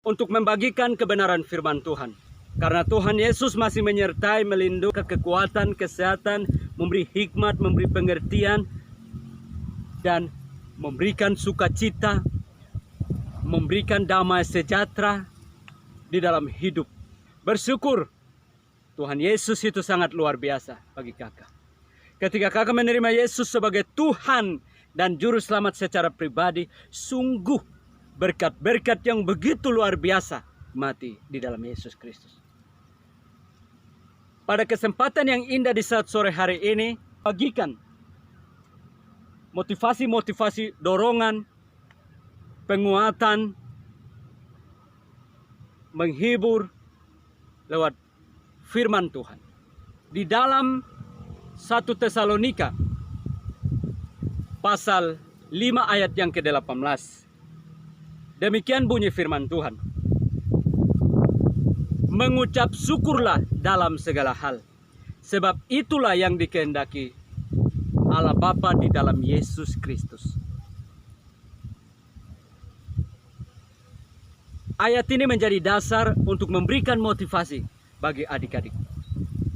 untuk membagikan kebenaran firman Tuhan. Karena Tuhan Yesus masih menyertai, melindungi, kekuatan, kesehatan, memberi hikmat, memberi pengertian, dan memberikan sukacita, memberikan damai sejahtera di dalam hidup. Bersyukur Tuhan Yesus itu sangat luar biasa bagi kakak. Ketika kakak menerima Yesus sebagai Tuhan dan Juru Selamat secara pribadi, sungguh berkat-berkat yang begitu luar biasa mati di dalam Yesus Kristus. Pada kesempatan yang indah di saat sore hari ini, bagikan motivasi-motivasi, dorongan, penguatan, menghibur lewat firman Tuhan. Di dalam 1 Tesalonika pasal 5 ayat yang ke-18. Demikian bunyi firman Tuhan. Mengucap syukurlah dalam segala hal, sebab itulah yang dikehendaki Allah Bapa di dalam Yesus Kristus. Ayat ini menjadi dasar untuk memberikan motivasi bagi adik-adik.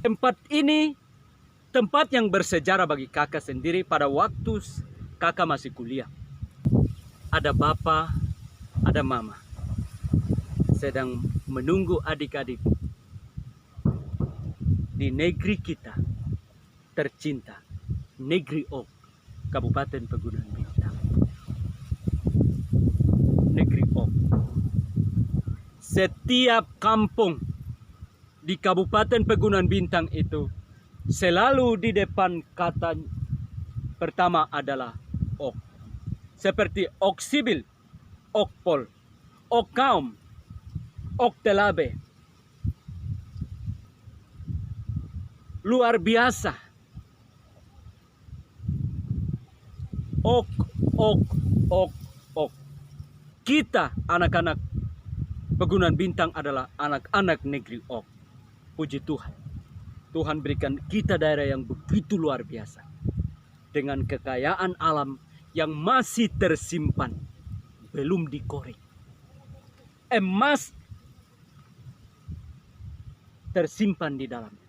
Tempat ini tempat yang bersejarah bagi kakak sendiri pada waktu kakak masih kuliah. Ada bapak, ada mama sedang menunggu adik-adik di negeri kita tercinta, Negeri Ok, Kabupaten Pegunungan Bintang. Negeri Ok. Setiap kampung di Kabupaten Pegunungan Bintang itu selalu di depan kata pertama adalah Ok. Seperti Ok Sibil, Ok Pol, Ok Kaum, Ok Telabe. Luar biasa. Ok, Ok, Ok, Ok. Kita anak-anak Pegunungan Bintang adalah anak-anak negeri Ok. Puji Tuhan. Tuhan berikan kita daerah yang begitu luar biasa. Dengan kekayaan alam yang masih tersimpan. Belum dikorek. Emas tersimpan di dalamnya.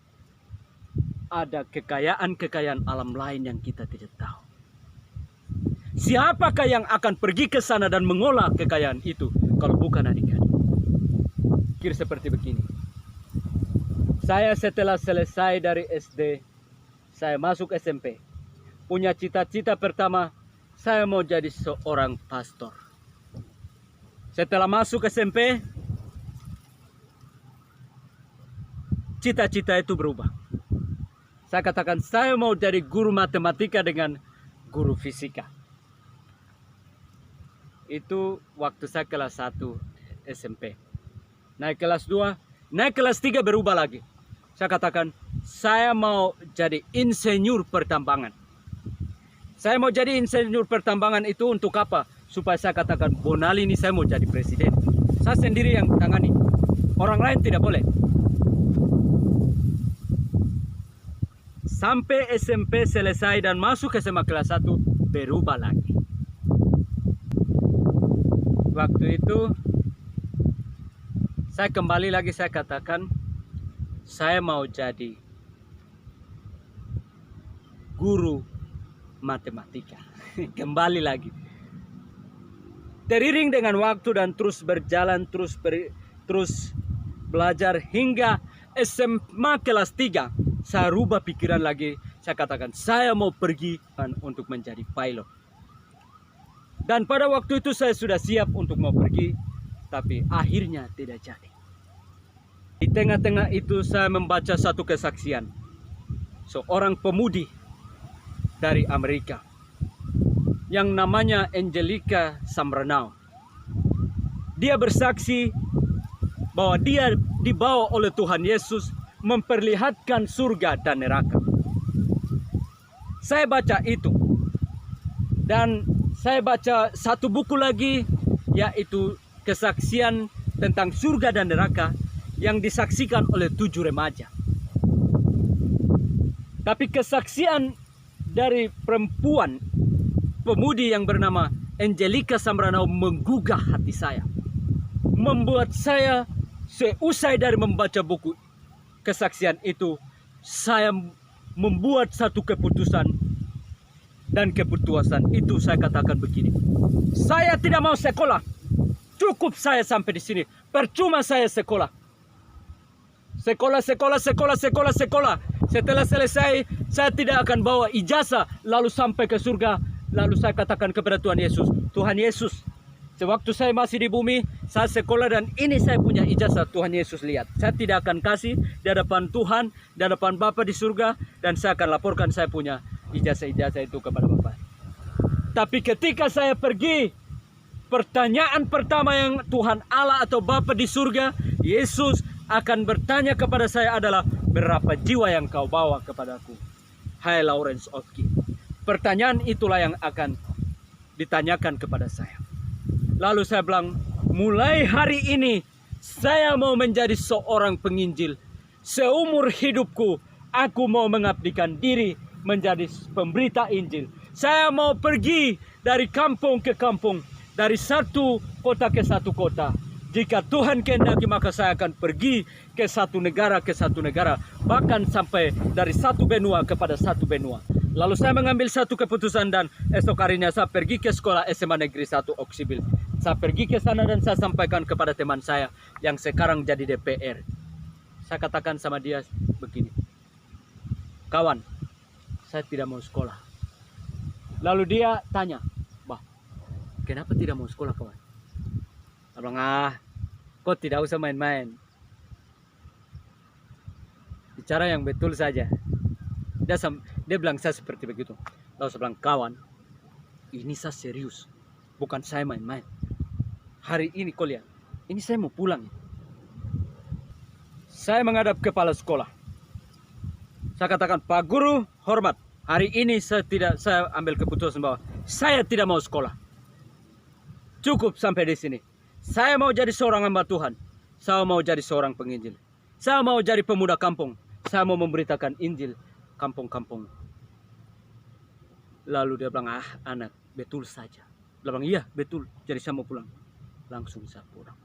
Ada kekayaan-kekayaan alam lain yang kita tidak tahu. Siapakah yang akan pergi ke sana dan mengolah kekayaan itu kalau bukan adik-adik? Kira seperti begini. Saya setelah selesai dari SD, saya masuk SMP. Punya cita-cita pertama, saya mau jadi seorang pastor. Setelah masuk SMP, cita-cita itu berubah. Saya katakan saya mau jadi guru matematika dengan guru fisika. Itu waktu saya kelas 1 SMP. Naik kelas 2, naik kelas 3 berubah lagi. Saya katakan saya mau jadi insinyur pertambangan. Saya mau jadi insinyur pertambangan itu untuk apa? Supaya saya katakan Bonali ini saya mau jadi presiden. Saya sendiri yang tangani. Orang lain tidak boleh. Sampai SMP selesai dan masuk ke SMA kelas 1 berubah lagi. Waktu itu saya kembali lagi, saya katakan saya mau jadi guru matematika. Kembali lagi. Teriring dengan waktu dan terus berjalan, terus belajar hingga SMA kelas 3. Saya rubah pikiran lagi. Saya katakan saya mau pergi untuk menjadi pilot. Dan pada waktu itu saya sudah siap untuk mau pergi. Tapi akhirnya tidak jadi. Di tengah-tengah itu saya membaca satu kesaksian. Seorang pemudi dari Amerika. Yang namanya Angelica Samranao. Dia bersaksi bahwa dia dibawa oleh Tuhan Yesus memperlihatkan surga dan neraka. Saya baca itu. Dan saya baca satu buku lagi, yaitu kesaksian tentang surga dan neraka yang disaksikan oleh 7 remaja. Tapi kesaksian dari perempuan pemudi yang bernama Angelica Samranao menggugah hati saya. membuat saya seusai dari membaca buku kesaksian itu, saya membuat satu keputusan, dan keputusan itu saya katakan begini: saya tidak mau sekolah, cukup saya sampai di sini, percuma saya sekolah. Sekolah. Setelah selesai, saya tidak akan bawa ijazah lalu sampai ke surga. Lalu saya katakan kepada Tuhan Yesus, Tuhan Yesus, sewaktu saya masih di bumi, saya sekolah dan ini saya punya ijazah. Tuhan Yesus lihat, saya tidak akan kasih di hadapan Tuhan, di hadapan Bapa di surga, dan saya akan laporkan saya punya ijazah-ijazah itu kepada Bapa. Tapi ketika saya pergi, pertanyaan pertama yang Tuhan Allah atau Bapa di surga, Yesus akan bertanya kepada saya adalah, berapa jiwa yang kau bawa kepadaku, hai Lawrence Oki? Pertanyaan itulah yang akan ditanyakan kepada saya. Lalu saya bilang, mulai hari ini saya mau menjadi seorang penginjil. Seumur hidupku aku mau mengabdikan diri menjadi pemberita Injil. Saya mau pergi dari kampung ke kampung, dari satu kota ke satu kota. Jika Tuhan kehendaki, maka saya akan pergi ke satu negara, bahkan sampai dari satu benua kepada satu benua. Lalu saya mengambil satu keputusan dan esok harinya saya pergi ke sekolah SMA Negeri 1 Oksibil. Saya pergi ke sana dan saya sampaikan kepada teman saya yang sekarang jadi DPR. Saya katakan sama dia begini, kawan, saya tidak mau sekolah. Lalu dia tanya, bah, kenapa tidak mau sekolah kawan? Saya bilang, kau tidak usah main-main. Bicara yang betul saja. Dia bilang saya seperti begitu. Lalu saya bilang, kawan, ini saya serius, bukan saya main-main. Hari ini kau lihat, ini saya mau pulang. Saya menghadap kepala sekolah. Saya katakan, Pak Guru, hormat. Hari ini saya ambil keputusan bahwa saya tidak mau sekolah. Cukup sampai di sini. Saya mau jadi seorang hamba Tuhan. Saya mau jadi seorang penginjil. Saya mau jadi pemuda kampung. Saya mau memberitakan Injil kampung-kampung. Lalu dia bilang, anak, betul saja. Dia bilang, iya betul, jadi saya mau pulang. Langsung saya pulang.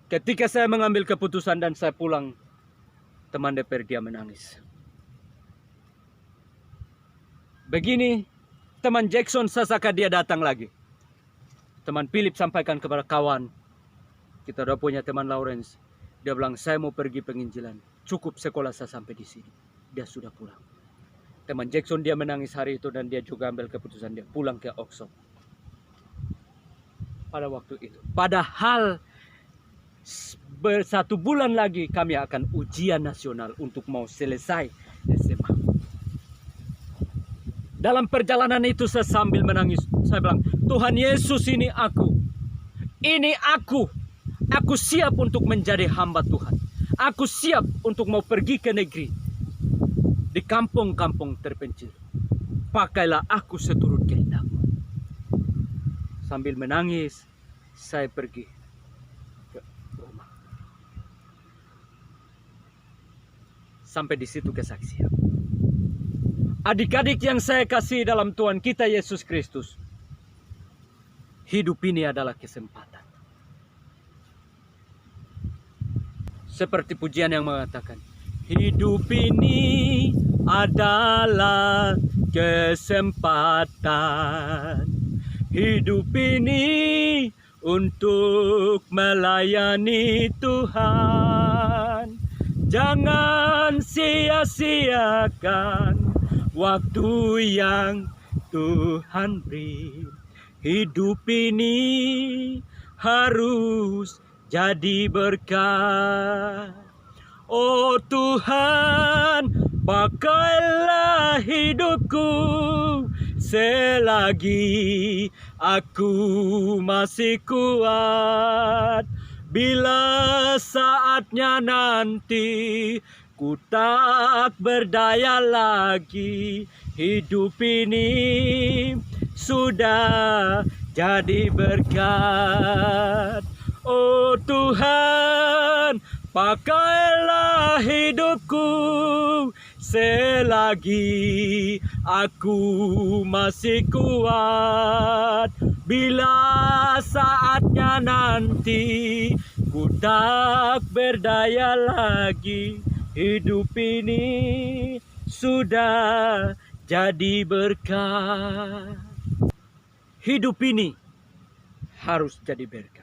Ketika saya mengambil keputusan dan saya pulang, teman DPR dia menangis. Begini, teman Jackson Sasaka dia datang lagi. Teman Philip sampaikan kepada kawan, kita udah punya teman Lawrence. Dia bilang, saya mau pergi penginjilan. Cukup sekolah saya sampai di sini. Dia sudah pulang. Teman Jackson dia menangis hari itu dan dia juga ambil keputusan dia pulang ke Oxford. Pada waktu itu. Padahal 1 bulan lagi kami akan ujian nasional untuk mau selesai SMA. Dalam perjalanan itu saya sambil menangis. Saya bilang, Tuhan Yesus, ini aku. Ini aku. Aku siap untuk menjadi hamba Tuhan. Aku siap untuk mau pergi ke negeri. Di kampung-kampung terpencil. Pakailah aku seturut kehendak-Mu. Sambil menangis, saya pergi ke rumah. Sampai di situ kesaksian. Adik-adik yang saya kasih dalam Tuhan kita Yesus Kristus, hidup ini adalah kesempatan. Seperti pujian yang mengatakan, hidup ini adalah kesempatan. Hidup ini untuk melayani Tuhan. Jangan sia-siakan waktu yang Tuhan beri. Hidup ini harus jadi berkat. Oh Tuhan, pakailah hidupku selagi aku masih kuat. Bila saatnya nanti ku tak berdaya lagi, hidup ini sudah jadi berkat. Oh Tuhan, pakailah hidupku selagi aku masih kuat. Bila saatnya nanti ku tak berdaya lagi, hidup ini sudah jadi berkah. Hidup ini harus jadi berkah.